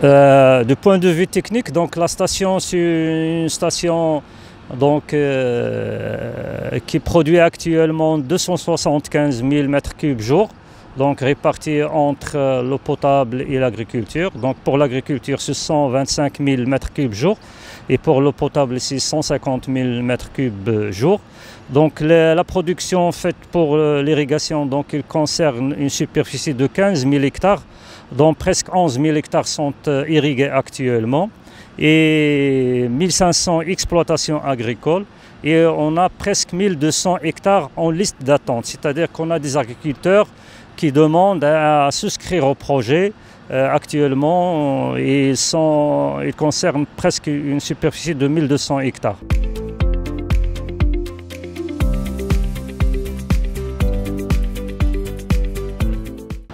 Du point de vue technique, donc la station, c'est une station donc, qui produit actuellement 275 000 m3 jour, donc répartis entre l'eau potable et l'agriculture. Donc pour l'agriculture, c'est 125 000 m3 jour et pour l'eau potable, c'est 150 000 m3 jour. Donc la production faite pour l'irrigation, donc il concerne une superficie de 15 000 hectares, dont presque 11 000 hectares sont irrigués actuellement, et 1500 exploitations agricoles. Et on a presque 1200 hectares en liste d'attente, c'est-à-dire qu'on a des agriculteurs qui demandent à souscrire au projet. Actuellement, ils concernent presque une superficie de 1200 hectares.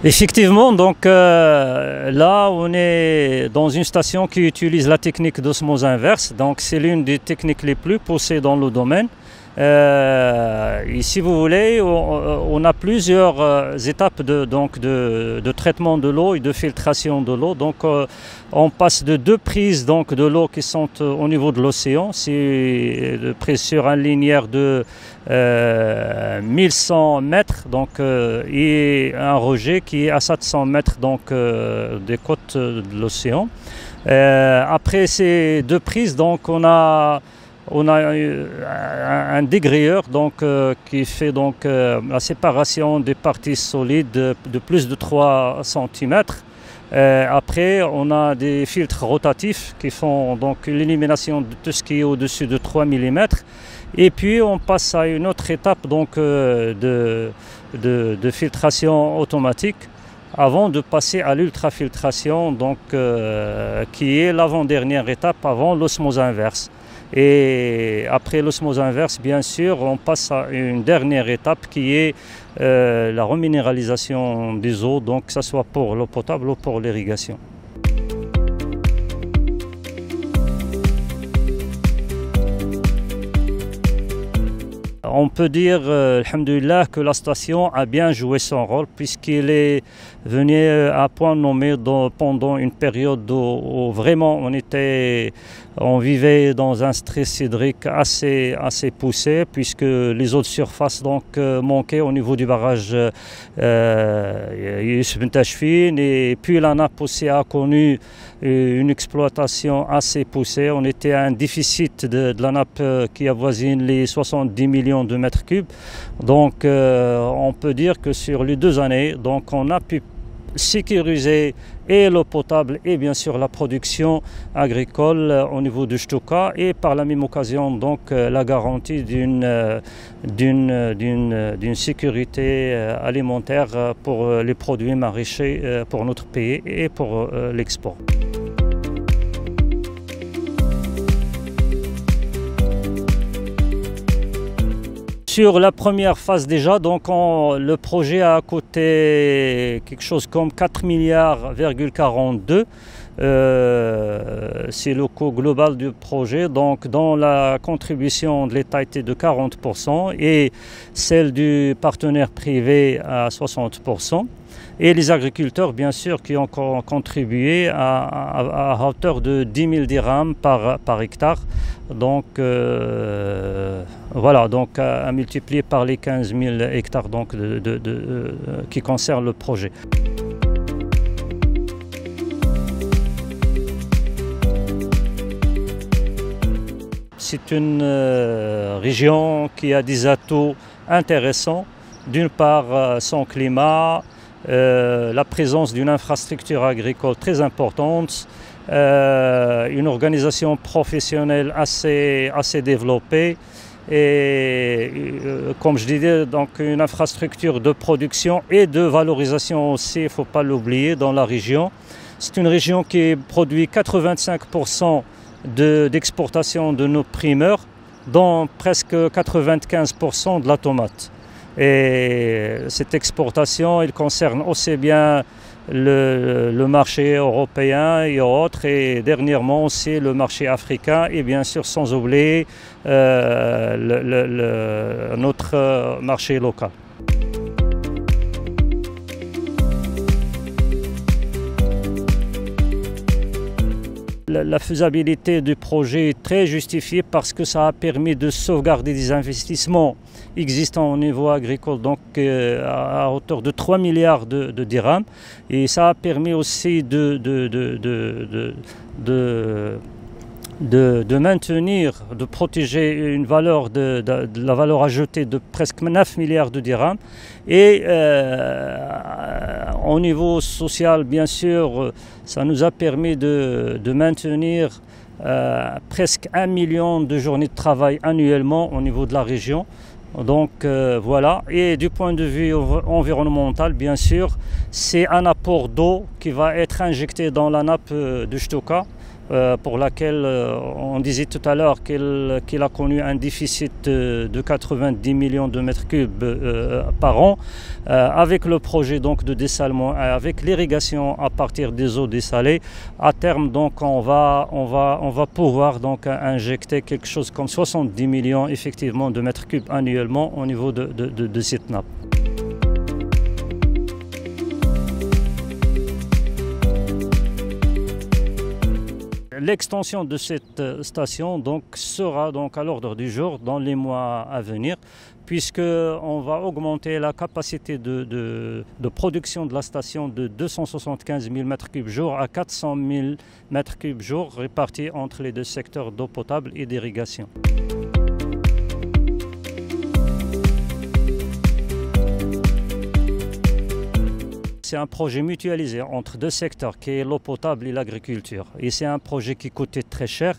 Effectivement, donc là on est dans une station qui utilise la technique d'osmose inverse, donc c'est l'une des techniques les plus poussées dans le domaine. Et si vous voulez, on a plusieurs étapes de traitement de l'eau et de filtration de l'eau. Donc on passe de deux prises donc, de l'eau qui sont au niveau de l'océan, c'est de prise sur un linéaire de 1100 mètres donc, et un rejet qui est à 700 mètres donc, des côtes de l'océan. Après ces deux prises, donc, on a un dégrayeur donc, qui fait donc, la séparation des parties solides de plus de 3 cm. Après, on a des filtres rotatifs qui font donc l'élimination de tout ce qui est au-dessus de 3 mm. Et puis, on passe à une autre étape donc, de filtration automatique avant de passer à l'ultrafiltration, donc, qui est l'avant-dernière étape avant l'osmose inverse. Et après l'osmose inverse, bien sûr, on passe à une dernière étape qui est la reminéralisation des eaux, donc que ce soit pour l'eau potable ou pour l'irrigation. On peut dire, alhamdoulilah, que la station a bien joué son rôle puisqu'il est venu à point nommé pendant une période où vraiment on vivait dans un stress hydrique assez poussé puisque les eaux de surface donc, manquaient au niveau du barrage Youssef Ben Tachfine, et puis la nappe aussi a connu une exploitation assez poussée. On était à un déficit de la nappe qui avoisine les 70 millions de mètres cubes. Donc on peut dire que sur les 2 années, donc, on a pu sécuriser et l'eau potable et bien sûr la production agricole au niveau de Ch'touka, et par la même occasion donc la garantie d'une sécurité alimentaire pour les produits maraîchers pour notre pays et pour l'export. Sur la première phase déjà, donc le projet a coûté quelque chose comme 4 milliards, 42. C'est le coût global du projet, donc dont la contribution de l'État était de 40% et celle du partenaire privé à 60%. Et les agriculteurs, bien sûr, qui ont contribué à hauteur de 10 000 dirhams par hectare. Donc, voilà, donc à multiplier par les 15 000 hectares donc, qui concernent le projet. C'est une région qui a des atouts intéressants. D'une part, son climat, la présence d'une infrastructure agricole très importante, une organisation professionnelle assez développée et, comme je disais, donc une infrastructure de production et de valorisation aussi, il ne faut pas l'oublier, dans la région. C'est une région qui produit 85% d'exportation de nos primeurs, dont presque 95% de la tomate. Et cette exportation, elle concerne aussi bien le marché européen et autres, et dernièrement aussi le marché africain, et bien sûr sans oublier notre marché local. la faisabilité du projet est très justifiée parce que ça a permis de sauvegarder des investissements existants au niveau agricole, donc à hauteur de 3 milliards de dirhams. Et ça a permis aussi de maintenir, de protéger une valeur de la valeur ajoutée de presque 9 milliards de dirhams. Et au niveau social, bien sûr, ça nous a permis de maintenir presque 1 million de journées de travail annuellement au niveau de la région. Donc voilà, et du point de vue environnemental, bien sûr, c'est un apport d'eau qui va être injecté dans la nappe de Chtoka, pour laquelle on disait tout à l'heure qu'il a connu un déficit de 90 millions de mètres cubes par an. Avec le projet donc de dessalement, avec l'irrigation à partir des eaux dessalées, à terme donc on va pouvoir donc injecter quelque chose comme 70 millions effectivement de mètres cubes annuellement au niveau de cette nappe. L'extension de cette station donc, sera donc à l'ordre du jour dans les mois à venir, puisqu'on va augmenter la capacité de production de la station de 275 000 m3 jour à 400 000 m3 jour répartis entre les deux secteurs d'eau potable et d'irrigation. C'est un projet mutualisé entre deux secteurs qui est l'eau potable et l'agriculture. Et c'est un projet qui coûtait très cher,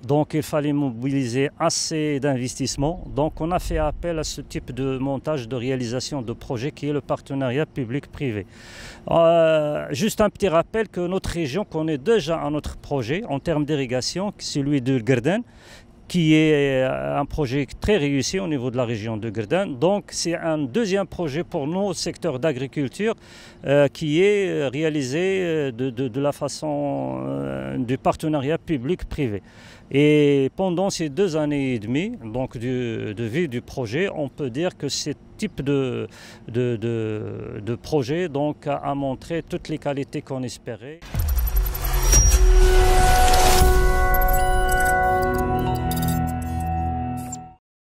donc il fallait mobiliser assez d'investissements. Donc on a fait appel à ce type de montage, de réalisation de projet qui est le partenariat public-privé. Juste un petit rappel que notre région connaît déjà un autre projet en termes d'irrigation, celui de Gardanne, qui est un projet très réussi au niveau de la région de Gardanne. Donc c'est un deuxième projet pour nous au secteur d'agriculture qui est réalisé de la façon du partenariat public-privé. Et pendant ces 2 années et demie donc de vie du projet, on peut dire que ce type de projet donc, a montré toutes les qualités qu'on espérait.